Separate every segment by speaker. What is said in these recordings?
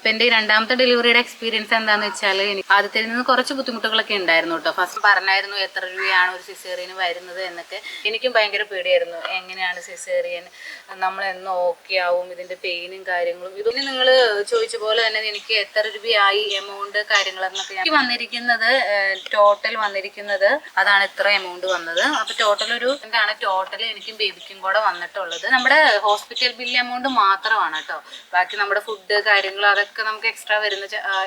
Speaker 1: അപ്പം എൻ്റെ രണ്ടാമത്തെ ഡെലിവറിയുടെ എക്സ്പീരിയൻസ് എന്താണെന്ന് വെച്ചാൽ എനിക്ക് ആദ്യത്തിൽ നിന്ന് കുറച്ച് ബുദ്ധിമുട്ടുകളൊക്കെ ഉണ്ടായിരുന്നു കേട്ടോ. ഫസ്റ്റ് പറഞ്ഞായിരുന്നു എത്ര രൂപയാണ് ഒരു സിസേറിയന് വരുന്നത് എന്നൊക്കെ. എനിക്കും ഭയങ്കര പേടിയായിരുന്നു, എങ്ങനെയാണ് സിസേറിയൻ, നമ്മളെന്ന് ഓക്കെ ആവും, ഇതിൻ്റെ പെയിനും കാര്യങ്ങളും. ഇതൊന്നും നിങ്ങൾ ചോദിച്ച പോലെ തന്നെ എനിക്ക് എത്ര രൂപയായി, എമൗണ്ട്, കാര്യങ്ങളെന്നൊക്കെ. എനിക്ക് വന്നിരിക്കുന്നത് ടോട്ടൽ വന്നിരിക്കുന്നത് അതാണ് ഇത്ര എമൗണ്ട് വന്നത്. അപ്പോൾ ടോട്ടൽ എന്താണ് ടോട്ടൽ എനിക്കും ബേബിക്കും കൂടെ വന്നിട്ടുള്ളത്. നമ്മുടെ ഹോസ്പിറ്റൽ ബില്ല് എമൗണ്ട് മാത്രമാണ് കേട്ടോ. ബാക്കി നമ്മുടെ ഫുഡ് കാര്യങ്ങൾ അതൊക്കെ നമുക്ക് എക്സ്ട്രാ വരുന്ന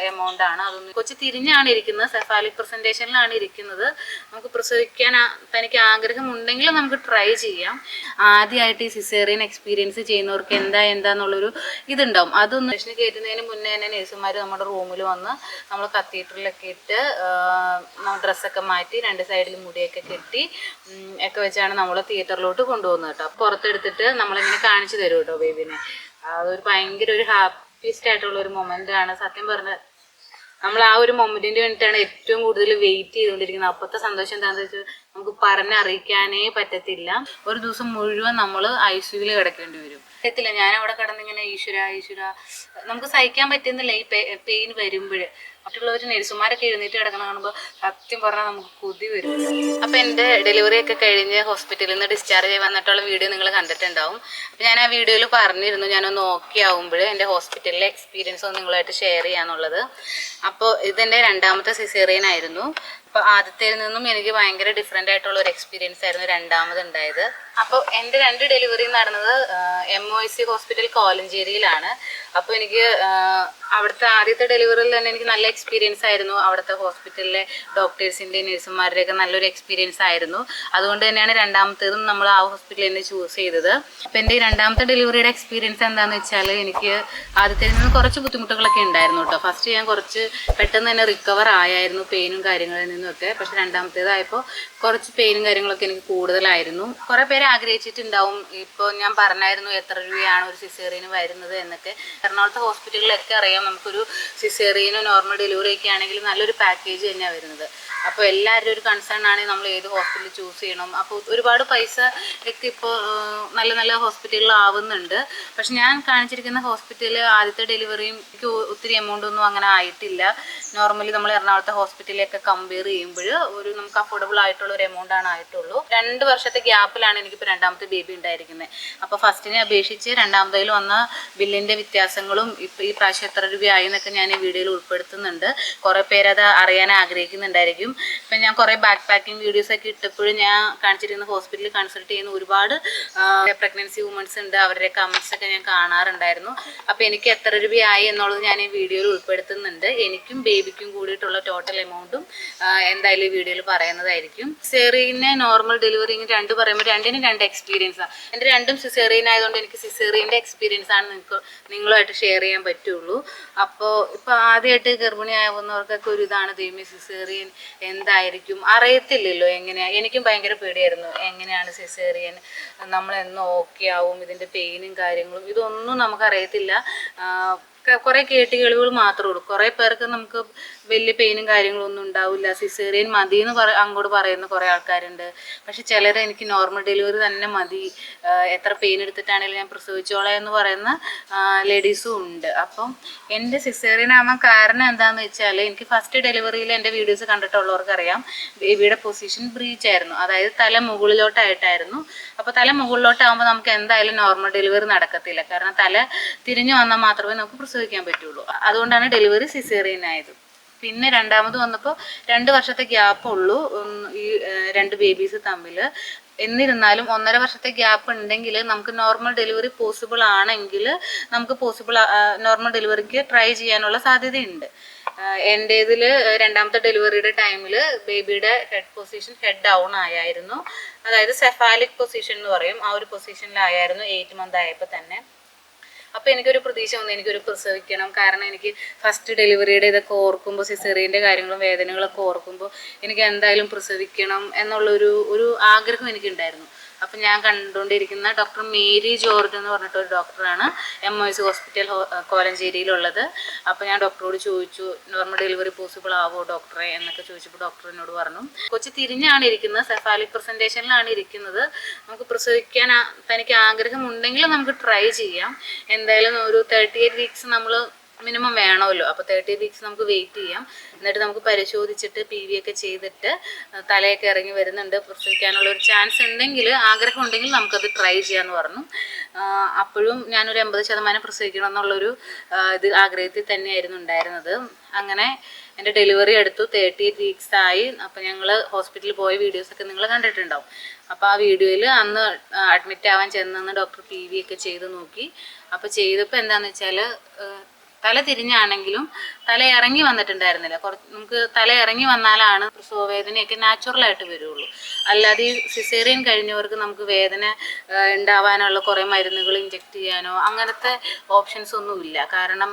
Speaker 1: എമൗണ്ട് ആണ്. അതൊന്നും കൊച്ചു തിരിഞ്ഞാണ് ഇരിക്കുന്നത്, സെഫാലിക് പ്രസന്റേഷനിലാണ് ഇരിക്കുന്നത്. നമുക്ക് പ്രസവിക്കാൻ തനിക്ക് ആഗ്രഹമുണ്ടെങ്കിൽ നമുക്ക് ട്രൈ ചെയ്യാം. ആദ്യമായിട്ട് ഈ സിസേറിയൻ എക്സ്പീരിയൻസ് ചെയ്യുന്നവർക്ക് എന്താന്നുള്ളൊരു ഇതുണ്ടാവും. അതൊന്നും പ്രശ്നം കയറ്റുന്നതിന് മുന്നേ തന്നെ നേഴ്സുമാർ നമ്മുടെ റൂമിൽ വന്ന് നമ്മൾ കത്തീഡ്രലൊക്കെ ഇട്ട് ഡ്രസ്സൊക്കെ മാറ്റി 2 സൈഡിൽ മുടിയൊക്കെ കെട്ടി ഒക്കെ വെച്ചാണ് നമ്മൾ തിയേറ്ററിലോട്ട് കൊണ്ടുപോകുന്നത് കേട്ടോ. പുറത്തെടുത്തിട്ട് നമ്മളിങ്ങനെ കാണിച്ചു തരും കേട്ടോ ബേബിനെ. അതൊരു ഭയങ്കര ഒരു ഹാപ്പിയസ്റ്റ് ആയിട്ടുള്ള ഒരു മൊമെന്റ് ആണ് സത്യം പറഞ്ഞ. നമ്മൾ ആ ഒരു മൊമെന്റിന് വേണ്ടിയിട്ടാണ് ഏറ്റവും കൂടുതൽ വെയിറ്റ് ചെയ്തുകൊണ്ടിരിക്കുന്നത്. അപ്പോഴത്തെ സന്തോഷം എന്താണെന്ന് വെച്ചാൽ നമുക്ക് പറഞ്ഞറിയിക്കാനേ പറ്റത്തില്ല. ഒരു ദിവസം മുഴുവൻ നമ്മൾ ICUവിൽ കിടക്കേണ്ടി വരും. പറ്റത്തില്ല, ഞാൻ അവിടെ കിടന്നിങ്ങനെ ഈശ്വര നമുക്ക് സഹിക്കാൻ പറ്റുന്നില്ല ഈ പെയിൻ വരുമ്പോൾ. മറ്റുള്ളവർ നഴ്സുമാരൊക്കെ എഴുന്നേറ്റ് കിടക്കണം കാണുമ്പോൾ സത്യം പറഞ്ഞാൽ നമുക്ക് കൊതി വരും. അപ്പം എൻ്റെ ഡെലിവറി ഒക്കെ കഴിഞ്ഞ് ഹോസ്പിറ്റലിൽ നിന്ന് ഡിസ്ചാർജ് ആയി വന്നിട്ടുള്ള വീഡിയോ നിങ്ങൾ കണ്ടിട്ടുണ്ടാവും. അപ്പം ഞാൻ ആ വീഡിയോയിൽ പറഞ്ഞിരുന്നു ഞാനൊന്ന് ഓക്കെ ആവുമ്പോൾ എൻ്റെ ഹോസ്പിറ്റലിലെ എക്സ്പീരിയൻസ് ഒന്ന് നിങ്ങളായിട്ട് ഷെയർ ചെയ്യാന്നുള്ളത്. അപ്പോൾ ഇതെൻ്റെ രണ്ടാമത്തെ സിസേറിയൻ ആയിരുന്നു. അപ്പോൾ ആദ്യത്തിൽ നിന്നും എനിക്ക് ഭയങ്കര ഡിഫറെൻ്റ് ആയിട്ടുള്ള ഒരു എക്സ്പീരിയൻസ് ആയിരുന്നു രണ്ടാമത് ഉണ്ടായത്. അപ്പോൾ എൻ്റെ 2 ഡെലിവറി നടന്നത് MOIC ഹോസ്പിറ്റൽ കോലഞ്ചേരിയിലാണ്. അപ്പോൾ എനിക്ക് അവിടുത്തെ ആദ്യത്തെ ഡെലിവറിയിൽ തന്നെ എനിക്ക് നല്ല എക്സ്പീരിയൻസ് ആയിരുന്നു. അവിടുത്തെ ഹോസ്പിറ്റലിലെ ഡോക്ടേഴ്സിൻ്റെയും നഴ്സുമാരുടെയൊക്കെ നല്ലൊരു എക്സ്പീരിയൻസ് ആയിരുന്നു. അതുകൊണ്ട് തന്നെയാണ് രണ്ടാമത്തേതും നമ്മൾ ആ ഹോസ്പിറ്റലിൽ തന്നെ ചൂസ് ചെയ്തത്. അപ്പോൾ എൻ്റെ രണ്ടാമത്തെ ഡെലിവറിയുടെ എക്സ്പീരിയൻസ് എന്താണെന്ന് വെച്ചാൽ എനിക്ക് ആദ്യത്തിൽ നിന്ന് കുറച്ച് ബുദ്ധിമുട്ടുകളൊക്കെ ഉണ്ടായിരുന്നു കേട്ടോ. ഫസ്റ്റ് ഞാൻ കുറച്ച് പെട്ടെന്ന് തന്നെ റിക്കവർ ആയായിരുന്നു പെയിനും കാര്യങ്ങളിൽ നിന്നൊക്കെ. പക്ഷെ രണ്ടാമത്തേതായപ്പോൾ കുറച്ച് പെയിനും കാര്യങ്ങളൊക്കെ എനിക്ക് കൂടുതലായിരുന്നു. കുറേ പേര് ആഗ്രഹിച്ചിട്ടുണ്ടാവും, ഇപ്പോൾ ഞാൻ പറഞ്ഞായിരുന്നു എത്ര രൂപയാണ് ഒരു സിസേറിയന് വരുന്നത് എന്നൊക്കെ. എറണാകുളത്തെ ഹോസ്പിറ്റലിലൊക്കെ അറിയാം നമുക്കൊരു സിസേറിയനോ നോർമൽ ഡെലിവറി ഒക്കെ ആണെങ്കിൽ നല്ലൊരു പാക്കേജ് തന്നെയാണ് വരുന്നത്. അപ്പോൾ എല്ലാവരും ഒരു കൺസേൺ ആണ് നമ്മൾ ഏത് ഹോസ്പിറ്റൽ ചൂസ് ചെയ്യണം. അപ്പോൾ ഒരുപാട് പൈസ ഒക്കെ ഇപ്പോൾ നല്ല നല്ല ഹോസ്പിറ്റലുകൾ ആവുന്നുണ്ട്. പക്ഷെ ഞാൻ കാണിച്ചിരിക്കുന്ന ഹോസ്പിറ്റൽ ആദ്യത്തെ ഡെലിവറിയും എനിക്ക് ഒത്തിരി എമൗണ്ട് ഒന്നും അങ്ങനെ ആയിട്ടില്ല. നോർമലി നമ്മൾ എറണാകുളത്തെ ഹോസ്പിറ്റലിലൊക്കെ കമ്പയർ ചെയ്യുമ്പോൾ നമുക്ക് അഫോർഡബിൾ ആയിട്ടുള്ള ഒരു എമൗണ്ട് ആണ് ആയിട്ടുള്ളൂ. 2 വർഷത്തെ ഗ്യാപ്പിലാണ് എനിക്കിപ്പോൾ രണ്ടാമത്തെ ബേബി ഉണ്ടായിരിക്കുന്നത്. അപ്പോൾ ഫസ്റ്റിനെ അപേക്ഷിച്ച് രണ്ടാമതയിൽ വന്ന ബില്ലിൻ്റെ വ്യത്യാസങ്ങളും ഇപ്പോൾ ഈ പ്രാവശ്യം എത്ര രൂപയായി എന്നൊക്കെ ഞാൻ ഈ വീഡിയോയിൽ ഉൾപ്പെടുത്തുന്നുണ്ട്. കുറേ പേരത് അറിയാൻ ആഗ്രഹിക്കുന്നുണ്ടായിരിക്കും. ഇപ്പം ഞാൻ കുറേ ബാക്ക് പാക്കിംഗ് വീഡിയോസൊക്കെ ഇട്ടപ്പോഴും ഞാൻ കാണിച്ചിരിക്കുന്ന ഹോസ്പിറ്റലിൽ കൺസൾട്ട് ചെയ്യുന്ന ഒരുപാട് പ്രഗ്നൻസി വുമൻസ് ഉണ്ട്. അവരുടെ കമൻസ് ഒക്കെ ഞാൻ കാണാറുണ്ടായിരുന്നു. അപ്പോൾ എനിക്ക് എത്ര രൂപയായി എന്നുള്ളത് ഞാൻ ഈ വീഡിയോയിൽ ഉൾപ്പെടുത്തുന്നുണ്ട്. എനിക്കും ബേബിക്കും കൂടിയിട്ടുള്ള ടോട്ടൽ എമൗണ്ടും എന്തായാലും ഈ വീഡിയോയിൽ പറയുന്നതായിരിക്കും. സിസേറിയന് നോർമൽ ഡെലിവറി രണ്ട് പറയുമ്പോൾ രണ്ടിനും 2 എക്സ്പീരിയൻസാണ്. എൻ്റെ രണ്ടും സിസേറിയൻ ആയതുകൊണ്ട് എനിക്ക് സിസേറിയൻ്റെ എക്സ്പീരിയൻസ് ആണ് നിങ്ങളുമായിട്ട് ഷെയർ ചെയ്യാൻ പറ്റുള്ളൂ. അപ്പോൾ ഇപ്പോൾ ആദ്യമായിട്ട് ഗർഭിണിയാവുന്നവർക്കൊക്കെ ഒരു ഇതാണ് ദൈവമേ സിസേറിയൻ എന്തായിരിക്കും അറിയത്തില്ലല്ലോ എങ്ങനെയാണ്. എനിക്കും ഭയങ്കര പേടിയായിരുന്നു, എങ്ങനെയാണ് സിസേറിയൻ, നമ്മളെന്ന് ഓക്കെ ആവും, ഇതിൻ്റെ പെയിനും കാര്യങ്ങളും ഇതൊന്നും നമുക്കറിയത്തില്ല. കുറേ കേട്ടുകേളികൾ മാത്രമേ ഉള്ളൂ. കുറേ പേർക്ക് നമുക്ക് വലിയ പെയിനും കാര്യങ്ങളൊന്നും ഉണ്ടാവില്ല, സിസേറിയൻ മതി എന്ന് അങ്ങോട്ട് പറയുന്ന കുറേ ആൾക്കാരുണ്ട്. പക്ഷെ ചിലർ എനിക്ക് നോർമൽ ഡെലിവറി തന്നെ മതി, എത്ര പെയിൻ എടുത്തിട്ടാണെങ്കിലും ഞാൻ പ്രസവിച്ചോളാം എന്ന് പറയുന്ന ലേഡീസും ഉണ്ട്. അപ്പം എൻ്റെ സിസേറിയൻ ആവാൻ കാരണം എന്താണെന്ന് വെച്ചാൽ എനിക്ക് ഫസ്റ്റ് ഡെലിവറിയിൽ എൻ്റെ വീഡിയോസ് കണ്ടിട്ടുള്ളവർക്കറിയാം ബേബിയുടെ പൊസിഷൻ ബ്രീച്ച് ആയിരുന്നു. അതായത് തല മുകളിലോട്ടായിട്ടായിരുന്നു. അപ്പോൾ തല മുകളിലോട്ടാകുമ്പോൾ നമുക്ക് എന്തായാലും നോർമൽ ഡെലിവറി നടക്കത്തില്ല. കാരണം തല തിരിഞ്ഞു വന്നാൽ മാത്രമേ നമുക്ക് പ്രസവിക്കാൻ പറ്റുള്ളൂ. അതുകൊണ്ടാണ് ഡെലിവറി സിസേറിയൻ ആയത്. പിന്നെ രണ്ടാമത് വന്നപ്പോൾ 2 വർഷത്തെ ഗ്യാപ്പ് ഉള്ളൂ ഈ 2 ബേബീസ് തമ്മിൽ. എന്നിരുന്നാലും 1.5 വർഷത്തെ ഗ്യാപ്പ് ഉണ്ടെങ്കിൽ നമുക്ക് നോർമൽ ഡെലിവറി പോസിബിൾ ആണെങ്കിൽ നമുക്ക് നോർമൽ ഡെലിവറിക്ക് ട്രൈ ചെയ്യാനുള്ള സാധ്യതയുണ്ട്. എൻ്റേതിൽ രണ്ടാമത്തെ ഡെലിവറിയുടെ ടൈമിൽ ബേബിയുടെ ഹെഡ് പൊസിഷൻ ഹെഡ് ഡൗൺ ആയായിരുന്നു. അതായത് സെഫാലിക് പൊസിഷൻ എന്ന് പറയും, ആ ഒരു പൊസിഷനിലായിരുന്നു 8 മന്ത് ആയപ്പോൾ തന്നെ. അപ്പോൾ എനിക്കൊരു പ്രതീക്ഷ വന്നു, എനിക്കൊരു പ്രസവിക്കണം. കാരണം എനിക്ക് ഫസ്റ്റ് ഡെലിവറിയുടെ ഇതൊക്കെ ഓർക്കുമ്പോൾ സിസേറിയൻ്റെ കാര്യങ്ങളും വേദനകളൊക്കെ ഓർക്കുമ്പോൾ എനിക്ക് എന്തായാലും പ്രസവിക്കണം എന്നുള്ളൊരു ആഗ്രഹം എനിക്കുണ്ടായിരുന്നു. അപ്പം ഞാൻ കണ്ടുകൊണ്ടിരിക്കുന്ന ഡോക്ടർ മേരി ജോർജ് എന്ന് പറഞ്ഞിട്ടൊരു ഡോക്ടറാണ് MOIC ഹോസ്പിറ്റൽ കോലഞ്ചേരിയിലുള്ളത്. അപ്പോൾ ഞാൻ ഡോക്ടറോട് ചോദിച്ചു നോർമൽ ഡെലിവറി പോസിബിൾ ആവോ ഡോക്ടറെ എന്നൊക്കെ ചോദിച്ചപ്പോൾ ഡോക്ടർ എന്നോട് പറഞ്ഞു കൊച്ചു തിരിഞ്ഞാണ് ഇരിക്കുന്നത്, സെഫാലിക് പ്രസൻറ്റേഷനിലാണ് ഇരിക്കുന്നത്, നമുക്ക് പ്രസവിക്കാൻ തനിക്ക് ആഗ്രഹമുണ്ടെങ്കിൽ നമുക്ക് ട്രൈ ചെയ്യാം. എന്തായാലും ഒരു 38 വീക്സ് നമ്മൾ മിനിമം വേണമല്ലോ. അപ്പോൾ 30 വീക്സ് നമുക്ക് വെയിറ്റ് ചെയ്യാം. എന്നിട്ട് നമുക്ക് പരിശോധിച്ചിട്ട് PV ഒക്കെ ചെയ്തിട്ട് തലയൊക്കെ ഇറങ്ങി വരുന്നുണ്ട്, പ്രസവിക്കാനുള്ള ഒരു ചാൻസ് ഉണ്ടെങ്കിൽ, ആഗ്രഹം ഉണ്ടെങ്കിൽ നമുക്കത് ട്രൈ ചെയ്യാമെന്ന് പറഞ്ഞു. അപ്പോഴും ഞാനൊരു 80% പ്രസവിക്കണം എന്നുള്ളൊരു ഇത് ആഗ്രഹത്തിൽ തന്നെയായിരുന്നു ഉണ്ടായിരുന്നത്. അങ്ങനെ എൻ്റെ ഡെലിവറി എടുത്തു, 38 വീക്സ് ആയി. അപ്പോൾ ഞങ്ങൾ ഹോസ്പിറ്റലിൽ പോയ വീഡിയോസൊക്കെ നിങ്ങൾ കണ്ടിട്ടുണ്ടാവും. അപ്പോൾ ആ വീഡിയോയിൽ അന്ന് അഡ്മിറ്റ് ആവാൻ ചെന്ന് ഡോക്ടർ PV ഒക്കെ ചെയ്ത് നോക്കി. അപ്പോൾ ചെയ്തപ്പോൾ എന്താണെന്ന് വെച്ചാൽ തല തിരിഞ്ഞാണെങ്കിലും തല ഇറങ്ങി വന്നിട്ടുണ്ടായിരുന്നില്ല. നമുക്ക് തല ഇറങ്ങി വന്നാലാണ് പ്രസവ വേദനയൊക്കെ നാച്ചുറലായിട്ട് വരുള്ളൂ. അല്ലാതെ ഈ സിസേറിയൻ കഴിഞ്ഞവർക്ക് നമുക്ക് വേദന ഉണ്ടാവാനുള്ള കുറേ മരുന്നുകൾ ഇഞ്ചെക്ട് ചെയ്യാനോ അങ്ങനത്തെ ഓപ്ഷൻസ് ഒന്നുമില്ല. കാരണം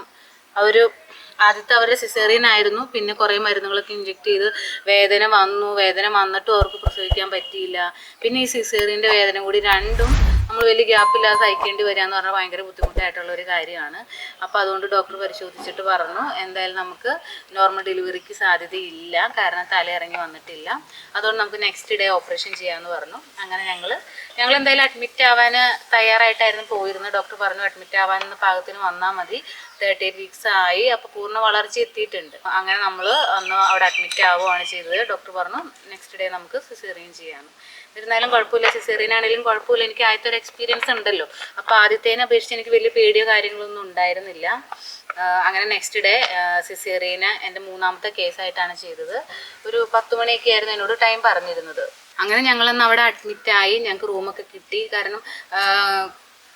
Speaker 1: ആദ്യത്തെ അവരുടെ സിസേറിയൻ ആയിരുന്നു, പിന്നെ കുറേ മരുന്നുകളൊക്കെ ഇഞ്ചെക്ട് ചെയ്ത് വേദന വന്നിട്ടും അവർക്ക് പ്രസവിക്കാൻ പറ്റിയില്ല. പിന്നെ ഈ സിസേറിയൻ്റെ വേദന കൂടി രണ്ടും നമ്മൾ വലിയ ഗ്യാപ്പില്ലാതെ സഹിക്കേണ്ടി വരിക എന്ന് പറഞ്ഞാൽ ഭയങ്കര ബുദ്ധിമുട്ടായിട്ടുള്ള ഒരു കാര്യമാണ്. അപ്പോൾ അതുകൊണ്ട് ഡോക്ടർ പരിശോധിച്ചിട്ട് പറഞ്ഞു എന്തായാലും നമുക്ക് നോർമൽ ഡെലിവറിക്ക് സാധ്യതയില്ല, കാരണം തല ഇറങ്ങി വന്നിട്ടില്ല. അതുകൊണ്ട് നമുക്ക് നെക്സ്റ്റ് ഡേ ഓപ്പറേഷൻ ചെയ്യാമെന്ന് പറഞ്ഞു. അങ്ങനെ ഞങ്ങൾ എന്തായാലും അഡ്മിറ്റ് ആവാൻ തയ്യാറായിട്ടായിരുന്നു പോയിരുന്നത്. ഡോക്ടർ പറഞ്ഞു അഡ്മിറ്റ് ആവാൻ പാകത്തിന് വന്നാൽ മതി, 38 വീക്സ് ആയി, അപ്പോൾ പൂർണ്ണ വളർച്ച എത്തിയിട്ടുണ്ട്. അങ്ങനെ നമ്മൾ അന്ന് അവിടെ അഡ്മിറ്റ് ആവുകയാണ് ചെയ്തത്. ഡോക്ടർ പറഞ്ഞു നെക്സ്റ്റ് ഡേ നമുക്ക് സിസേറിയൻ ചെയ്യാമെന്ന്. എന്നിരുന്നാലും കുഴപ്പമില്ല, സിസേറിയൻ ആണെങ്കിലും കുഴപ്പമില്ല, എനിക്ക് ആദ്യത്തെ ഒരു എക്സ്പീരിയൻസ് ഉണ്ടല്ലോ. അപ്പോൾ ആദ്യത്തേനെ അപേക്ഷിച്ച് എനിക്ക് വലിയ പേടിയോ കാര്യങ്ങളൊന്നും ഉണ്ടായിരുന്നില്ല. അങ്ങനെ നെക്സ്റ്റ് ഡേ സിസേറിയന് എൻ്റെ 3ാമത്തെ കേസായിട്ടാണ് ചെയ്തത്. ഒരു 10 മണിയൊക്കെ ആയിരുന്നു എന്നോട് ടൈം പറഞ്ഞിരുന്നത്. അങ്ങനെ ഞങ്ങളന്ന് അവിടെ അഡ്മിറ്റായി. ഞങ്ങൾക്ക് റൂമൊക്കെ കിട്ടി. കാരണം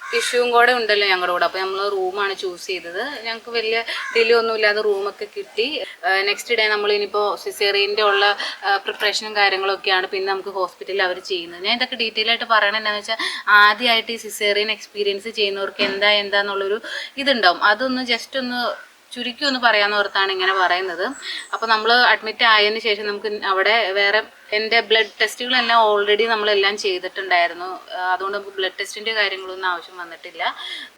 Speaker 1: ഇഷ്യൂവും കൂടെ ഉണ്ടല്ലോ ഞങ്ങളുടെ കൂടെ. അപ്പോൾ നമ്മൾ റൂമാണ് ചൂസ് ചെയ്തത്. ഞങ്ങൾക്ക് വലിയ ഡിലേ ഒന്നും ഇല്ലാതെ റൂമൊക്കെ കിട്ടി. നെക്സ്റ്റ് ഡേ നമ്മൾ ഇനിയിപ്പോൾ സിസേറിയൻ്റെ ഉള്ള പ്രിപ്പറേഷനും കാര്യങ്ങളൊക്കെയാണ് പിന്നെ നമുക്ക് ഹോസ്പിറ്റലിൽ അവർ ചെയ്യുന്നത്. ഞാൻ ഇതൊക്കെ ഡീറ്റെയിൽ ആയിട്ട് പറയണത് എന്താണെന്ന് വെച്ചാൽ ആദ്യമായിട്ട് ഈ സിസേറിയൻ എക്സ്പീരിയൻസ് ചെയ്യുന്നവർക്ക് എന്താന്നുള്ളൊരു ഇതുണ്ടാവും. അതൊന്ന് ജസ്റ്റ് ഒന്ന് ചുരുക്കി ഒന്ന് പറയാമെന്ന് ഓർത്താണ് ഇങ്ങനെ പറയുന്നത്. അപ്പോൾ നമ്മൾ അഡ്മിറ്റ് ആയതിന് ശേഷം നമുക്ക് അവിടെ വേറെ എൻ്റെ ബ്ലഡ് ടെസ്റ്റുകളെല്ലാം ഓൾറെഡി നമ്മളെല്ലാം ചെയ്തിട്ടുണ്ടായിരുന്നു. അതുകൊണ്ട് നമുക്ക് ബ്ലഡ് ടെസ്റ്റിൻ്റെ കാര്യങ്ങളൊന്നും ആവശ്യം വന്നിട്ടില്ല.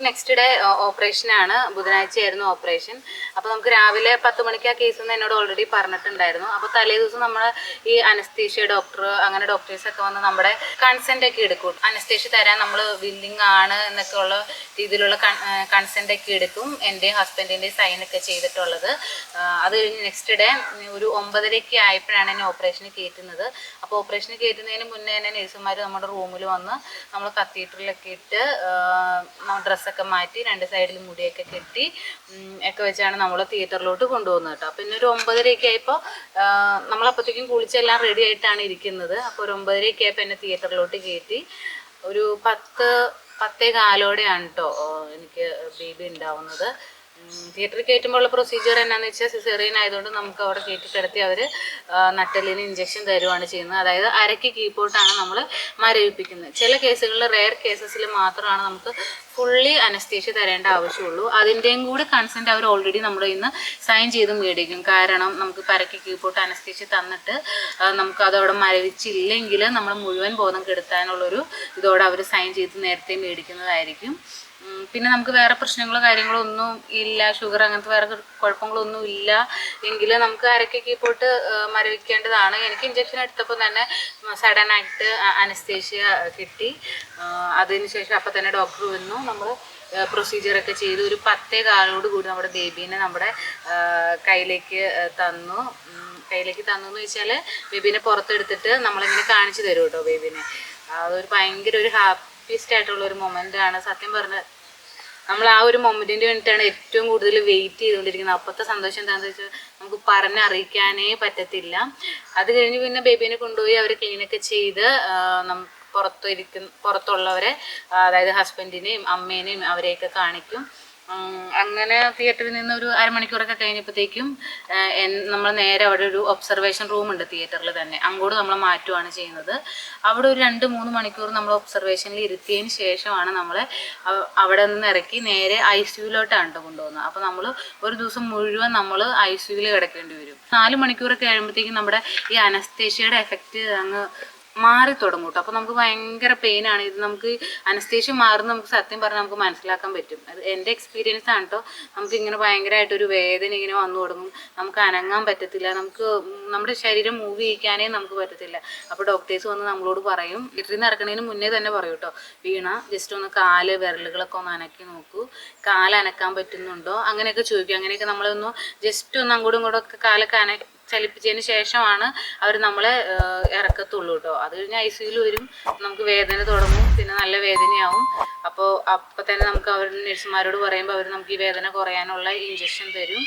Speaker 1: നെക്സ്റ്റ് ഡേ ഓപ്പറേഷനാണ്. ബുധനാഴ്ചയായിരുന്നു ഓപ്പറേഷൻ. അപ്പോൾ നമുക്ക് രാവിലെ 10 മണിക്ക് ആ കേസെന്ന് എന്നോട് ഓൾറെഡി പറഞ്ഞിട്ടുണ്ടായിരുന്നു. അപ്പോൾ തലേ ദിവസം നമ്മൾ ഈ അനസ്തീഷ്യ ഡോക്ടർ അങ്ങനെ ഡോക്ടേഴ്സൊക്കെ വന്ന് നമ്മുടെ കൺസെൻ്റ് ഒക്കെ എടുക്കും. അനസ്തീഷ്യ തരാൻ നമ്മൾ വില്ലിങ് ആണ് എന്നൊക്കെ ഉള്ള രീതിയിലുള്ള കൺസെൻ്റ് ഒക്കെ എടുക്കും. എൻ്റെയും ഹസ്ബൻഡിൻ്റെയും സൈനൊക്കെ ചെയ്തിട്ടുള്ളത്. അത് കഴിഞ്ഞ് നെക്സ്റ്റ് ഡേ ഒരു 9:30 ആയപ്പോഴാണ് എന്നെ ഓപ്പറേഷന് കയറ്റുന്നത്. അപ്പോൾ ഓപ്പറേഷന് കയറ്റുന്നതിന് മുന്നേ തന്നെ നഴ്സുമാർ നമ്മുടെ റൂമിൽ വന്ന് നമ്മൾ കത്തീഡ്രലൊക്കെ ഇട്ട് ഡ്രസ്സൊക്കെ മാറ്റി 2 സൈഡിൽ മുടിയൊക്കെ കെട്ടി ഒക്കെ വെച്ചാണ് നമ്മൾ തിയേറ്ററിലോട്ട് കൊണ്ടുപോകുന്നത് കേട്ടോ. പിന്നെ ഒരു 9:30 ആയപ്പോൾ നമ്മളപ്പോഴത്തേക്കും കുളിച്ചെല്ലാം റെഡി ആയിട്ടാണ് ഇരിക്കുന്നത്. അപ്പോൾ ഒരു 9:30 ആയപ്പോൾ എന്നെ തിയേറ്ററിലോട്ട് കയറ്റി. ഒരു 10-10:15 കേട്ടോ എനിക്ക് ബേബി ഉണ്ടാവുന്നത്. തിയേറ്ററിൽ കയറ്റുമ്പോഴുള്ള പ്രൊസീജിയർ എന്നാന്ന് വെച്ചാൽ സിസേറിയൻ ആയതുകൊണ്ട് നമുക്ക് അവിടെ കയറ്റി കിടത്തി അവർ നട്ടെല്ലിന് ഇഞ്ചക്ഷൻ തരുവാണ് ചെയ്യുന്നത്. അതായത് അരയ്ക്ക് കീഴ്പോട്ടാണ് നമ്മൾ മരവിപ്പിക്കുന്നത്. ചില കേസുകളിൽ റെയർ കേസസിൽ മാത്രമാണ് നമുക്ക് ഫുള്ളി അനസ്തീഷ്യ തരേണ്ട ആവശ്യമുള്ളൂ. അതിൻ്റെയും കൂടി കൺസെൻറ്റ് അവർ ഓൾറെഡി നമ്മുടെ ഇന്ന് സൈൻ ചെയ്ത് മേടിക്കും. കാരണം നമുക്ക് പരയ്ക്ക് കീഴ്പോട്ട് അനസ്തീഷ്യ തന്നിട്ട് നമുക്ക് അതവിടെ മരവിച്ചില്ലെങ്കിൽ നമ്മൾ മുഴുവൻ ബോധം കെടുത്താനുള്ളൊരു ഇതോടെ അവർ സൈൻ ചെയ്ത് നേരത്തെ മേടിക്കുന്നതായിരിക്കും. പിന്നെ നമുക്ക് വേറെ പ്രശ്നങ്ങളോ കാര്യങ്ങളോ ഒന്നും ഇല്ല, ഷുഗർ അങ്ങനത്തെ വേറെ കുഴപ്പങ്ങളൊന്നും ഇല്ല എങ്കിൽ നമുക്ക് അരക്കൊക്കെ പോയിട്ട് മരവിക്കേണ്ടതാണ്. എനിക്ക് ഇഞ്ചക്ഷൻ എടുത്തപ്പോൾ തന്നെ സഡനായിട്ട് അനസ്തേഷ്യ കിട്ടി. അതിനുശേഷം അപ്പം തന്നെ ഡോക്ടർ വന്നു. നമ്മൾ പ്രൊസീജിയറൊക്കെ ചെയ്ത് ഒരു 10:15 കൂടി നമ്മുടെ ബേബീനെ നമ്മുടെ കയ്യിലേക്ക് തന്നു എന്ന് വെച്ചാൽ ബേബീനെ പുറത്തെടുത്തിട്ട് നമ്മളിങ്ങനെ കാണിച്ചു തരും കേട്ടോ ബേബീനെ. അതൊരു ഭയങ്കര ഒരു ഹാപ്പിയസ്റ്റ് ആയിട്ടുള്ള ഒരു മൊമെൻ്റാണ്. സത്യം പറഞ്ഞാൽ നമ്മൾ ആ ഒരു മൊമെൻറ്റിന് വേണ്ടിയിട്ടാണ് ഏറ്റവും കൂടുതൽ വെയിറ്റ് ചെയ്തുകൊണ്ടിരിക്കുന്നത്. അപ്പോഴത്തെ സന്തോഷം എന്താണെന്ന് വെച്ചാൽ നമുക്ക് പറഞ്ഞറിയിക്കാനേ പറ്റത്തില്ല. അത് കഴിഞ്ഞ് പിന്നെ ബേബീനെ കൊണ്ടുപോയി അവർ ക്ലീനൊക്കെ ചെയ്ത് പുറത്തുള്ളവരെ, അതായത് ഹസ്ബൻഡിനെയും അമ്മേനെയും അവരെയൊക്കെ കാണിക്കും. അങ്ങനെ തിയേറ്ററിൽ നിന്ന് ഒരു അരമണിക്കൂറൊക്കെ കഴിഞ്ഞപ്പോഴത്തേക്കും നമ്മൾ നേരെ അവിടെ ഒരു ഒബ്സർവേഷൻ റൂമുണ്ട് തിയേറ്ററിൽ തന്നെ, അങ്ങോട്ട് നമ്മൾ മാറ്റുകയാണ് ചെയ്യുന്നത്. അവിടെ ഒരു 2-3 മണിക്കൂർ നമ്മൾ ഒബ്സർവേഷനിൽ ഇരുത്തിയതിന് ശേഷമാണ് നമ്മളെ അവിടെ നിന്ന് ഇറക്കി നേരെ ICUലോട്ടാണ് കൊണ്ടുപോകുന്നത്. അപ്പോൾ നമ്മൾ ഒരു ദിവസം മുഴുവൻ നമ്മൾ ICUവിൽ കിടക്കേണ്ടി വരും. 4 മണിക്കൂറൊക്കെ കഴിയുമ്പോഴത്തേക്കും നമ്മുടെ ഈ അനസ്തേഷ്യയുടെ എഫക്റ്റ് അങ്ങ് മാറി തുടങ്ങും കേട്ടോ. അപ്പോൾ നമുക്ക് ഭയങ്കര പെയിനാണ്. ഇത് നമുക്ക് അനസ്തേഷ്യ മാറുന്ന നമുക്ക് സത്യം പറഞ്ഞാൽ നമുക്ക് മനസ്സിലാക്കാൻ പറ്റും. അത് എൻ്റെ എക്സ്പീരിയൻസ് ആണ് കേട്ടോ. നമുക്ക് ഇങ്ങനെ ഭയങ്കരമായിട്ടൊരു വേദന ഇങ്ങനെ വന്നു തുടങ്ങും. നമുക്ക് അനങ്ങാൻ പറ്റത്തില്ല, നമുക്ക് നമ്മുടെ ശരീരം മൂവ് ചെയ്യിക്കാനേ നമുക്ക് പറ്റത്തില്ല. അപ്പോൾ ഡോക്ടേഴ്സ് വന്ന് നമ്മളോട് പറയും, ലിറ്ററിൽ നിന്ന് ഇറക്കുന്നതിന് മുന്നേ തന്നെ പറയും കേട്ടോ, വീണ ജസ്റ്റ് ഒന്ന് കാല് വിരലുകളൊക്കെ ഒന്ന് അനക്കി നോക്കൂ, കാല് അനക്കാൻ പറ്റുന്നുണ്ടോ അങ്ങനെയൊക്കെ ചോദിക്കും. അങ്ങനെയൊക്കെ നമ്മളൊന്ന് ജസ്റ്റ് ഒന്ന് അങ്ങോട്ടും ഇങ്ങോട്ടും ഒക്കെ കാലൊക്കെ ചലിപ്പിച്ചതിന് ശേഷമാണ് അവർ നമ്മളെ ഇറക്കത്തുള്ളൂ കേട്ടോ. അത് കഴിഞ്ഞ് ICUയിൽ വരും, നമുക്ക് വേദന തുടങ്ങും, പിന്നെ നല്ല വേദനയാവും. അപ്പോൾ തന്നെ നമുക്ക് അവർ നഴ്സുമാരോട് പറയുമ്പോൾ അവർ നമുക്ക് ഈ വേദന കുറയാനുള്ള ഇഞ്ചക്ഷൻ തരും.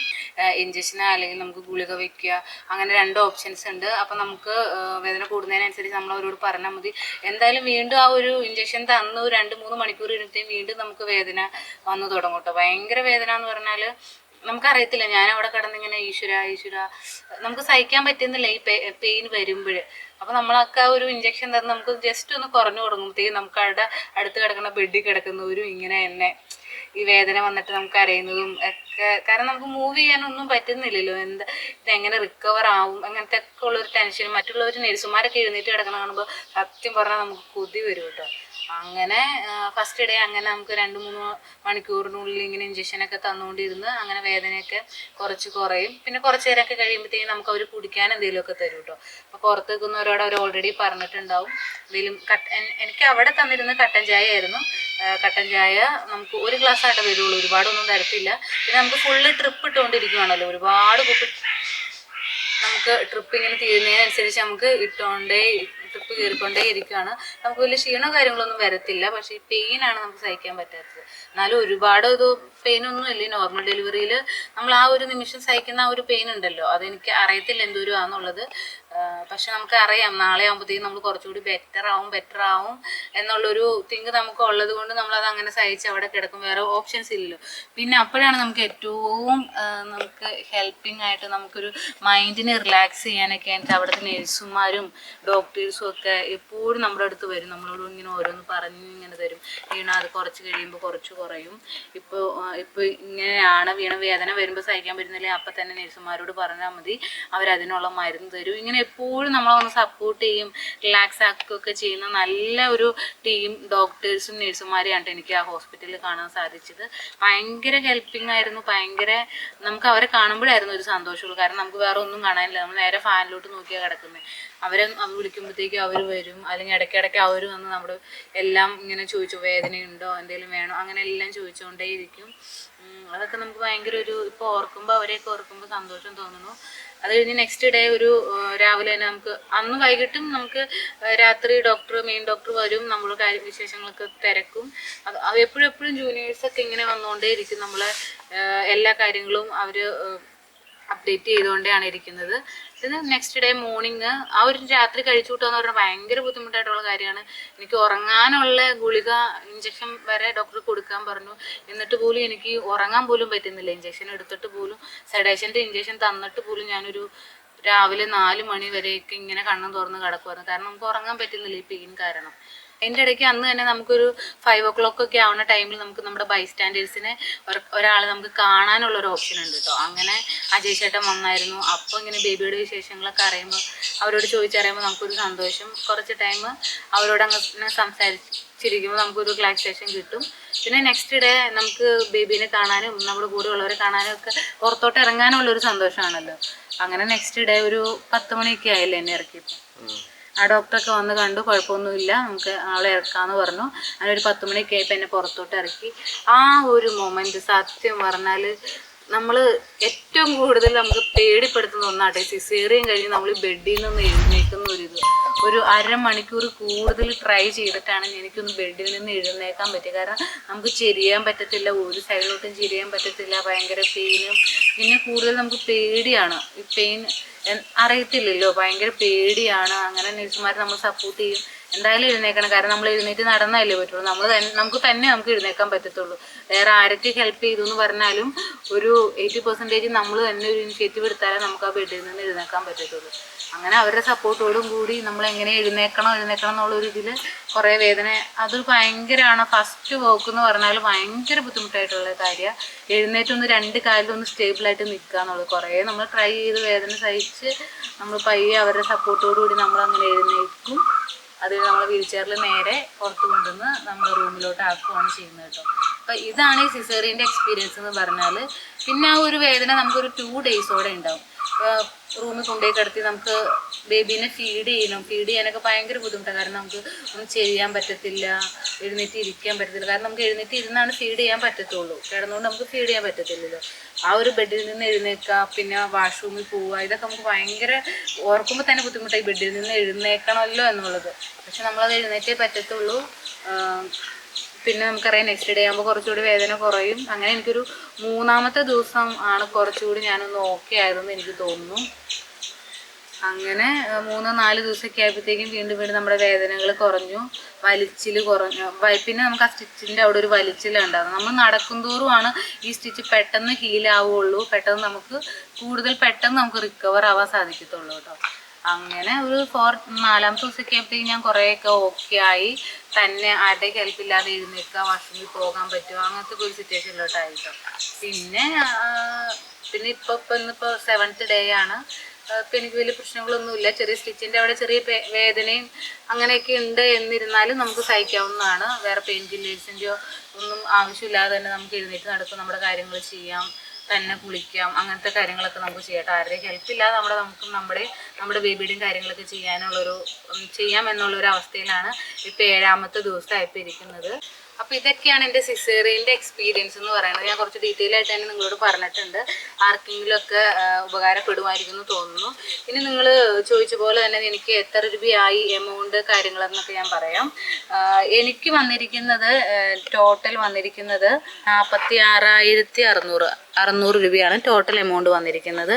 Speaker 1: ഇഞ്ചക്ഷൻ അല്ലെങ്കിൽ നമുക്ക് ഗുളിക വയ്ക്കുക, അങ്ങനെ 2 ഓപ്ഷൻസ് ഉണ്ട്. അപ്പോൾ നമുക്ക് വേദന കൂടുന്നതിനനുസരിച്ച് നമ്മൾ അവരോട് പറഞ്ഞാൽ മതി. എന്തായാലും വീണ്ടും ആ ഒരു ഇഞ്ചക്ഷൻ തന്നു 2-3 മണിക്കൂർ ഇരുന്നിട്ട് വീണ്ടും നമുക്ക് വേദന വന്നു തുടങ്ങും കേട്ടോ. ഭയങ്കര വേദന എന്ന് പറഞ്ഞാൽ നമുക്കറിയത്തില്ല. ഞാൻ അവിടെ കിടന്നിങ്ങനെ ഈശ്വര നമുക്ക് സഹിക്കാൻ പറ്റുന്നില്ല ഈ പെയിൻ വരുമ്പോൾ. അപ്പോൾ നമ്മളൊക്കെ ആ ഒരു ഇഞ്ചക്ഷൻ തന്ന് നമുക്ക് ജസ്റ്റ് ഒന്ന് കുറഞ്ഞു തുടങ്ങുമ്പോഴത്തേക്കും നമുക്ക് അവിടെ അടുത്ത് കിടക്കുന്ന ബെഡിൽ കിടക്കുന്നവരും ഇങ്ങനെ തന്നെ ഈ വേദന വന്നിട്ട് നമുക്ക് അറിയുന്നതും ഒക്കെ. കാരണം നമുക്ക് മൂവ് ചെയ്യാനൊന്നും പറ്റുന്നില്ലല്ലോ. ഇതെങ്ങനെ റിക്കവർ ആവും അങ്ങനത്തെ ഒക്കെ ഉള്ളൊരു ടെൻഷനും. മറ്റുള്ളവർ നഴ്സുമാരൊക്കെ എഴുന്നേറ്റ് കിടക്കണം കാണുമ്പോൾ സത്യം പറഞ്ഞാൽ നമുക്ക് കൊതി വരും കേട്ടോ. അങ്ങനെ ഫസ്റ്റ് ഡേ അങ്ങനെ നമുക്ക് 2-3 മണിക്കൂറിനുള്ളിൽ ഇങ്ങനെ ഇഞ്ചക്ഷനൊക്കെ തന്നുകൊണ്ടിരുന്ന് അങ്ങനെ വേദനയൊക്കെ കുറച്ച് കുറയും. പിന്നെ കുറച്ച് നേരമൊക്കെ കഴിയുമ്പോഴത്തേക്കും നമുക്ക് അവർ കുടിക്കാൻ എന്തെങ്കിലുമൊക്കെ തരും കേട്ടോ. അപ്പോൾ പുറത്ത് നിൽക്കുന്നവരോട് അവർ ഓൾറെഡി പറഞ്ഞിട്ടുണ്ടാവും എന്തെങ്കിലും എനിക്ക് അവിടെ തന്നിരുന്ന കട്ടൻ ചായ ആയിരുന്നു. കട്ടൻ ചായ നമുക്ക് 1 ഗ്ലാസ് ആയിട്ട് വരുള്ളൂ, ഒരുപാടൊന്നും തരത്തില്ല. പിന്നെ നമുക്ക് ഫുള്ള് ട്രിപ്പ് ഇട്ടുകൊണ്ടിരിക്കുകയാണല്ലോ, ഒരുപാട് നമുക്ക് ട്രിപ്പ് ഇങ്ങനെ തീരുന്നതിനനുസരിച്ച് നമുക്ക് ട്രിപ്പ് കയറിക്കൊണ്ടേ ഇരിക്കുകയാണ്. നമുക്ക് വലിയ ക്ഷീണോ കാര്യങ്ങളൊന്നും വരത്തില്ല. പക്ഷേ ഈ പെയിനാണ് നമുക്ക് സഹിക്കാൻ പറ്റാത്തത്. എന്നാലും ഒരുപാട് പെയിനൊന്നും ഇല്ല. നോർമൽ ഡെലിവറിയിൽ നമ്മൾ ആ ഒരു നിമിഷം സഹിക്കുന്ന ആ ഒരു പെയിൻ ഉണ്ടല്ലോ, അതെനിക്ക് അറിയത്തില്ല എന്തോരുവാന്നുള്ളത്. പക്ഷെ നമുക്ക് അറിയാം നാളെ ആകുമ്പോഴത്തേക്കും നമ്മൾ കുറച്ചുകൂടി ബെറ്റർ ആവും എന്നുള്ളൊരു തിങ്ക് നമുക്ക് ഉള്ളത് കൊണ്ട് നമ്മളത് അങ്ങനെ സഹിച്ച് അവിടെ കിടക്കും. വേറെ ഓപ്ഷൻസ് ഇല്ലല്ലോ. പിന്നെ അപ്പോഴാണ് നമുക്ക് ഏറ്റവും നമുക്ക് ഹെൽപ്പിംഗ് ആയിട്ട് നമുക്കൊരു മൈൻഡിനെ റിലാക്സ് ചെയ്യാനൊക്കെ ആയിട്ട് അവിടുത്തെ നഴ്സുമാരും ഡോക്ടേഴ്സും ഒക്കെ എപ്പോഴും നമ്മുടെ അടുത്ത് വരും. നമ്മളോട് ഇങ്ങനെ ഓരോന്ന് പറഞ്ഞ് ഇങ്ങനെ തരും. വീണ അത് കുറച്ച് കഴിയുമ്പോൾ കുറച്ച് കുറയും, ഇപ്പോൾ ഇങ്ങനെയാണ് വേദന വരുമ്പോൾ സഹിക്കാൻ പറ്റുന്നില്ലേ അപ്പം തന്നെ നഴ്സുമാരോട് പറഞ്ഞാൽ മതി, അവരതിനുള്ള മരുന്ന് തരും. ഇങ്ങനെ എപ്പോഴും നമ്മളൊന്ന് സപ്പോർട്ട് ചെയ്യും, റിലാക്സ് ആക്കുകയൊക്കെ ചെയ്യുന്ന നല്ല ഒരു ടീം ഡോക്ടേഴ്സും നഴ്സുമാരെയാണ് എനിക്ക് ആ ഹോസ്പിറ്റലിൽ കാണാൻ സാധിച്ചത്. ഭയങ്കര ഹെൽപ്പിംഗ് ആയിരുന്നു. ഭയങ്കര നമുക്ക് അവരെ കാണുമ്പോഴായിരുന്നു ഒരു സന്തോഷമുള്ളൂ. കാരണം നമുക്ക് വേറെ ഒന്നും കാണാനില്ല, നമ്മൾ നേരെ ഫാനിലോട്ട് നോക്കിയാൽ കിടക്കുന്നത്. അവരെ വിളിക്കുമ്പോഴത്തേക്കും അവർ വരും, അല്ലെങ്കിൽ ഇടയ്ക്കിടയ്ക്ക് അവർ വന്ന് നമ്മുടെ എല്ലാം ഇങ്ങനെ ചോദിച്ചു വേദനയുണ്ടോ എന്തെങ്കിലും വേണോ അങ്ങനെ എല്ലാം ചോദിച്ചുകൊണ്ടേ ഇരിക്കും. അതൊക്കെ നമുക്ക് ഭയങ്കര ഇപ്പോൾ അവരെയൊക്കെ ഓർക്കുമ്പോൾ സന്തോഷം തോന്നുന്നു. അത് കഴിഞ്ഞ് നെക്സ്റ്റ് ഡേ രാവിലെ തന്നെ നമുക്ക് അന്ന് വൈകിട്ടും നമുക്ക് രാത്രി മെയിൻ ഡോക്ടർ വരും, നമ്മൾ വിശേഷങ്ങളൊക്കെ തിരക്കും. അത് എപ്പോഴും ജൂനിയേഴ്സൊക്കെ ഇങ്ങനെ വന്നുകൊണ്ടേ ഇരിക്കും. നമ്മളെ എല്ലാ കാര്യങ്ങളും അവർ അപ്ഡേറ്റ് ചെയ്തുകൊണ്ടാണ് ഇരിക്കുന്നത്. ഇത് നെക്സ്റ്റ് ഡേ മോർണിംഗ് ആ ഒരു രാത്രി കഴിച്ചു കൂട്ടുകയെന്ന് പറഞ്ഞാൽ ഭയങ്കര ബുദ്ധിമുട്ടായിട്ടുള്ള കാര്യമാണ്. എനിക്ക് ഉറങ്ങാനുള്ള ഗുളിക ഇഞ്ചക്ഷൻ വരെ ഡോക്ടർ കൊടുക്കാൻ പറഞ്ഞു. എന്നിട്ട് പോലും എനിക്ക് ഉറങ്ങാൻ പോലും പറ്റുന്നില്ല. ഇഞ്ചക്ഷൻ എടുത്തിട്ട് പോലും സെഡേഷൻ്റെ ഇഞ്ചക്ഷൻ തന്നിട്ട് പോലും ഞാനൊരു രാവിലെ 4 മണി വരെയൊക്കെ ഇങ്ങനെ കണ്ണും തുറന്ന് കിടക്കുമായിരുന്നു. കാരണം നമുക്ക് ഉറങ്ങാൻ പറ്റുന്നില്ല ഈ പെയിൻ കാരണം. അതിൻ്റെ ഇടയ്ക്ക് അന്ന് തന്നെ നമുക്കൊരു 5 o'clock ഒക്കെ ആവുന്ന ടൈമിൽ നമുക്ക് നമ്മുടെ ബൈസ്റ്റാൻഡേഴ്സിനെ ഒരാൾ നമുക്ക് കാണാനുള്ളൊരു ഓപ്ഷൻ ഉണ്ട് കേട്ടോ. അങ്ങനെ അജയ് ചേട്ടൻ വന്നായിരുന്നു. അപ്പോൾ ഇങ്ങനെ ബേബിയുടെ വിശേഷങ്ങളൊക്കെ അറിയുമ്പോൾ അവരോട് ചോദിച്ചറിയുമ്പോൾ നമുക്കൊരു സന്തോഷം. കുറച്ച് ടൈം അവരോട് അങ്ങനെ സംസാരിച്ചിരിക്കുമ്പോൾ നമുക്കൊരു റിലാക്സേഷൻ കിട്ടും. പിന്നെ നെക്സ്റ്റ് ഡേ നമുക്ക് ബേബീനെ കാണാനും നമ്മുടെ കൂടെ ഉള്ളവരെ കാണാനും ഒക്കെ പുറത്തോട്ട് ഇറങ്ങാനുള്ളൊരു സന്തോഷമാണല്ലോ. അങ്ങനെ നെക്സ്റ്റ് ഡേ ഒരു 10 മണിയൊക്കെ ആയില്ലേ എന്നെ ഇറക്കിയപ്പോൾ. ആ ഡോക്ടറൊക്കെ വന്ന് കണ്ടു, കുഴപ്പമൊന്നുമില്ല, നമുക്ക് ആളെ ഇറക്കാമെന്ന് പറഞ്ഞു. അങ്ങനെ ഒരു 10 മണിയൊക്കെ ആയപ്പോൾ എന്നെ പുറത്തോട്ട് ഇറക്കി. ആ ഒരു മൊമെൻറ്റ് സത്യം പറഞ്ഞാൽ നമ്മൾ ഏറ്റവും കൂടുതൽ നമുക്ക് പേടിപ്പെടുത്തുന്ന ഒന്നാട്ടെ. സിസേറിയൻ കഴിഞ്ഞ് നമ്മൾ ബെഡിൽ നിന്ന് എഴുന്നേക്കുന്ന ഒരു അരമണിക്കൂർ കൂടുതൽ ട്രൈ ചെയ്തിട്ടാണ് എനിക്കൊന്ന് ബെഡിൽ നിന്ന് എഴുന്നേക്കാൻ പറ്റിയത്. കാരണം നമുക്ക് ചെരിയാൻ പറ്റത്തില്ല, ഒരു സൈഡിലോട്ടും ചെരിയാൻ പറ്റത്തില്ല, ഭയങ്കര പെയിനും. പിന്നെ കൂടുതൽ നമുക്ക് പേടിയാണ്, ഈ പെയിൻ അറിയത്തില്ലല്ലോ, ഭയങ്കര പേടിയാണ്. അങ്ങനെ നഴ്സുമാർ നമ്മൾ സപ്പോർട്ട് ചെയ്യും. എന്തായാലും എഴുന്നേക്കണം, കാരണം നമ്മൾ എഴുന്നേറ്റ് നടന്നല്ലേ പറ്റുള്ളൂ. നമുക്ക് തന്നെ എഴുന്നേക്കാൻ പറ്റത്തുള്ളൂ. വേറെ ആരൊക്കെ ഹെൽപ്പ് ചെയ്തു എന്ന് പറഞ്ഞാലും ഒരു 80% നമ്മൾ തന്നെ ഒരു ഇനിഷ്യേറ്റീവ് എടുത്താലേ നമുക്ക് ആ ബെഡിൽ നിന്ന് എഴുന്നേക്കാൻ പറ്റത്തുള്ളൂ. അങ്ങനെ അവരുടെ സപ്പോർട്ടോടും കൂടി നമ്മൾ എങ്ങനെ എഴുന്നേക്കണം എന്നുള്ളൊരു ഇതിൽ കുറേ വേദന, അത് ഭയങ്കരമാണ്. ഫസ്റ്റ് വോക്ക് എന്ന് പറഞ്ഞാൽ ഭയങ്കര ബുദ്ധിമുട്ടായിട്ടുള്ള കാര്യമാണ്. എഴുന്നേറ്റൊന്ന് 2 കാലിലൊന്ന് സ്റ്റേബിളായിട്ട് നിൽക്കുക എന്നുള്ളത്. കുറേ നമ്മൾ ട്രൈ ചെയ്ത് വേദന സഹിച്ച് നമ്മൾ പയ്യെ അവരുടെ സപ്പോർട്ടോടു കൂടി നമ്മളങ്ങനെ എഴുന്നേൽക്കും. അത് നമ്മൾ വീൽ ചെയറിൽ നേരെ പുറത്ത് കൊണ്ടുവന്ന് നമ്മൾ റൂമിലോട്ട് ആക്കുകയാണ് ചെയ്യുന്നത് കേട്ടോ. അപ്പോൾ ഇതാണ് ഈ സിസേറിയൻ്റെ എക്സ്പീരിയൻസ് എന്ന് പറഞ്ഞാൽ. പിന്നെ ആ ഒരു വേദന നമുക്കൊരു 2 ഡേയ്സോടെ ഉണ്ടാവും. റൂമിൽ കൊണ്ടുപോയി കിടത്തി നമുക്ക് ബേബീനെ ഫീഡ് ചെയ്യാനൊക്കെ ഭയങ്കര ബുദ്ധിമുട്ടാണ്. കാരണം നമുക്ക് ഒന്നും ചെയ്യാൻ പറ്റത്തില്ല, എഴുന്നേറ്റ് ഇരിക്കാൻ പറ്റത്തില്ല. കാരണം നമുക്ക് എഴുന്നേറ്റ് ഇരുന്നാണ് ഫീഡ് ചെയ്യാൻ പറ്റത്തുള്ളൂ, കിടന്നുകൊണ്ട് നമുക്ക് ഫീഡ് ചെയ്യാൻ പറ്റത്തില്ലല്ലോ. ആ ഒരു ബെഡിൽ നിന്ന് എഴുന്നേൽക്കുക, പിന്നെ വാഷ്റൂമിൽ പോവുക, ഇതൊക്കെ നമുക്ക് ഭയങ്കര ഓർക്കുമ്പോൾ തന്നെ ബുദ്ധിമുട്ടായി. ബെഡിൽ നിന്ന് എഴുന്നേൽക്കണമല്ലോ എന്നുള്ളത്. പക്ഷെ നമ്മളത് എഴുന്നേറ്റേ പറ്റത്തുള്ളൂ. പിന്നെ നമുക്കറിയാം നെക്സ്റ്റ് ഡേ ആകുമ്പോൾ കുറച്ചുകൂടി വേദന കുറയും. അങ്ങനെ എനിക്കൊരു 3-ാമത്തെ ദിവസം ആണ് കുറച്ചുകൂടി ഞാനൊന്ന് ഓക്കെ ആയതെന്ന് എനിക്ക് തോന്നുന്നു. അങ്ങനെ 3-4 ദിവസമൊക്കെ ആയപ്പോഴത്തേക്കും വീണ്ടും നമ്മുടെ വേദനകൾ കുറഞ്ഞു, വലിച്ചിൽ കുറഞ്ഞു. പിന്നെ നമുക്ക് ആ സ്റ്റിച്ചിൻ്റെ അവിടെ ഒരു വലിച്ചിലുണ്ടാകും. നമ്മൾ നടക്കും തോറുമാണ് ഈ സ്റ്റിച്ച് പെട്ടെന്ന് ഹീലാവുള്ളൂ, പെട്ടെന്ന് നമുക്ക് റിക്കവർ ആവാൻ സാധിക്കത്തുള്ളൂ കേട്ടോ. അങ്ങനെ ഒരു 4-ാമത്തെ ദിവസമൊക്കെ ആയപ്പോഴത്തേക്കും ഞാൻ കുറേയൊക്കെ ഓക്കെ ആയി. തന്നെ ആരുടെ ഹെൽപ്പില്ലാതെ എഴുന്നേൽക്കുക, വാഷ്റൂമിൽ പോകാൻ പറ്റുമോ, അങ്ങനത്തെ ഒരു സിറ്റുവേഷനിലോട്ടായിട്ടോ. പിന്നെ ഇന്നിപ്പോൾ 7th ഡേ ആണ്. ഇപ്പം എനിക്ക് വലിയ പ്രശ്നങ്ങളൊന്നുമില്ല. ചെറിയ സ്റ്റിച്ചിൻ്റെ അവിടെ ചെറിയ വേദനയും അങ്ങനെയൊക്കെ ഉണ്ട്. എന്നിരുന്നാലും നമുക്ക് സഹിക്കാവുന്നതാണ്. വേറെ പെയിൻ കില്ലേഴ്സിൻ്റെയോ ഒന്നും ആവശ്യമില്ലാതെ തന്നെ നമുക്ക് എഴുന്നേറ്റ് നടക്കും, നമ്മുടെ കാര്യങ്ങൾ ചെയ്യാം, തന്നെ കുളിക്കാം, അങ്ങനത്തെ കാര്യങ്ങളൊക്കെ നമുക്ക് ചെയ്യാം. ആരുടെയും ഹെൽപ്പില്ലാതെ നമ്മുടെ ബേബിയുടെയും കാര്യങ്ങളൊക്കെ ചെയ്യാമെന്നുള്ളൊരു അവസ്ഥയിലാണ് ഇപ്പോൾ 7ാമത്തെ ദിവസമായപ്പോൾ ഇരിക്കുന്നത്. അപ്പോൾ ഇതൊക്കെയാണ് എൻ്റെ സിസേറിയൻ്റെ എക്സ്പീരിയൻസ് എന്ന് പറയുന്നത്. ഞാൻ കുറച്ച് ഡീറ്റെയിൽ ആയിട്ട് തന്നെ നിങ്ങളോട് പറഞ്ഞിട്ടുണ്ട്. ആർക്കെങ്കിലുമൊക്കെ ഉപകാരപ്പെടുമായിരിക്കും എന്ന് തോന്നുന്നു. ഇനി നിങ്ങൾ ചോദിച്ച പോലെ തന്നെ എനിക്ക് എത്ര രൂപയായി, എമൗണ്ട്, കാര്യങ്ങളെന്നൊക്കെ ഞാൻ പറയാം. എനിക്ക് വന്നിരിക്കുന്നത് ടോട്ടൽ വന്നിരിക്കുന്നത് 46,600 രൂപയാണ് ടോട്ടൽ എമൗണ്ട് വന്നിരിക്കുന്നത്.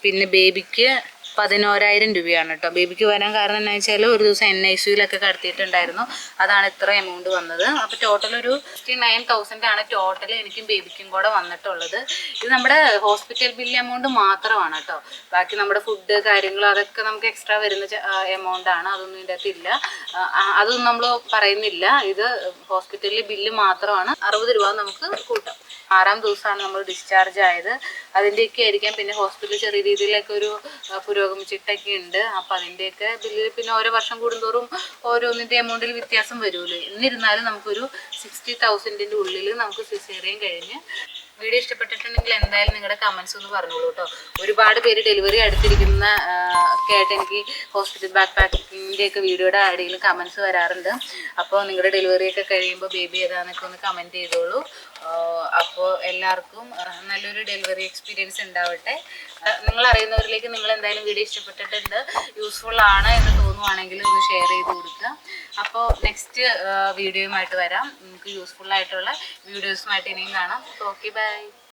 Speaker 1: പിന്നെ ബേബിക്ക് 11,000 രൂപയാണ് കേട്ടോ. ബേബിക്ക് വരാൻ കാരണം എന്താ വെച്ചാൽ ഒരു ദിവസം NICUയിലൊക്കെ കടത്തിയിട്ടുണ്ടായിരുന്നു, അതാണ് ഇത്ര എമൗണ്ട് വന്നത്. അപ്പോൾ ടോട്ടൽ ഒരു 69,000 ആണ് ടോട്ടൽ എനിക്കും ബേബിക്കും കൂടെ വന്നിട്ടുള്ളത്. ഇത് നമ്മുടെ ഹോസ്പിറ്റൽ ബില്ല് എമൗണ്ട് മാത്രമാണ് കേട്ടോ. ബാക്കി നമ്മുടെ ഫുഡ് കാര്യങ്ങൾ അതൊക്കെ നമുക്ക് എക്സ്ട്രാ വരുന്ന എമൗണ്ട് ആണ്. അതൊന്നും ഇതിൻ്റെ അകത്തില്ല, അതൊന്നും നമ്മൾ പറയുന്നില്ല. ഇത് ഹോസ്പിറ്റലിൽ ബില്ല് മാത്രമാണ്. 60 രൂപ നമുക്ക് കൂട്ടാം. 6-ാം ദിവസമാണ് നമ്മൾ ഡിസ്ചാർജ് ആയത്. അതിൻ്റെയൊക്കെ ആയിരിക്കാം. പിന്നെ ഹോസ്പിറ്റലിൽ ചെറിയ രീതിയിലൊക്കെ ഒരു പുരോഗമിച്ചിട്ടൊക്കെ ഉണ്ട്. അപ്പോൾ അതിൻ്റെയൊക്കെ ബില്ല് പിന്നെ ഓരോ വർഷം കൂടുന്തോറും ഓരോന്നിൻ്റെ എമൗണ്ടിൽ വ്യത്യാസം വരുമല്ലോ. എന്നിരുന്നാലും നമുക്കൊരു 60,000-ൻ്റെ ഉള്ളിൽ നമുക്ക് സിസേറിയൻ കഴിഞ്ഞ്. വീഡിയോ ഇഷ്ടപ്പെട്ടിട്ടുണ്ടെങ്കിൽ എന്തായാലും നിങ്ങളുടെ കമൻസ് ഒന്ന് പറഞ്ഞോളൂ കേട്ടോ. ഒരുപാട് പേര് ഡെലിവറി അടുത്തിരിക്കുന്ന ഒക്കെ ആയിട്ട് എനിക്ക് ഹോസ്പിറ്റൽ ബാക്ക് പാക്കിങ്ങിൻ്റെ ഒക്കെ വീഡിയോയുടെ അടിയിൽ കമൻസ് വരാറുണ്ട്. അപ്പോൾ നിങ്ങളുടെ ഡെലിവറിയൊക്കെ കഴിയുമ്പോൾ ബേബി ഏതാണെന്നൊക്കെ ഒന്ന് കമൻറ്റ് ചെയ്തോളൂ. അപ്പോൾ എല്ലാവർക്കും നല്ലൊരു ഡെലിവറി എക്സ്പീരിയൻസ് ഉണ്ടാവട്ടെ. നിങ്ങൾ അറിയുന്നവരിലേക്ക് നിങ്ങൾ എന്തായാലും വീഡിയോ ഇഷ്ടപ്പെട്ടിട്ടുണ്ട്, യൂസ്ഫുൾ ആണ് എന്ന് തോന്നുവാണെങ്കിൽ ഒന്ന് ഷെയർ ചെയ്ത് കൊടുക്കുക. അപ്പോൾ നെക്സ്റ്റ് വീഡിയോയുമായിട്ട് വരാം. നിങ്ങൾക്ക് യൂസ്ഫുൾ ആയിട്ടുള്ള വീഡിയോസുമായിട്ട് ഇനിയും കാണാം. Okay, by.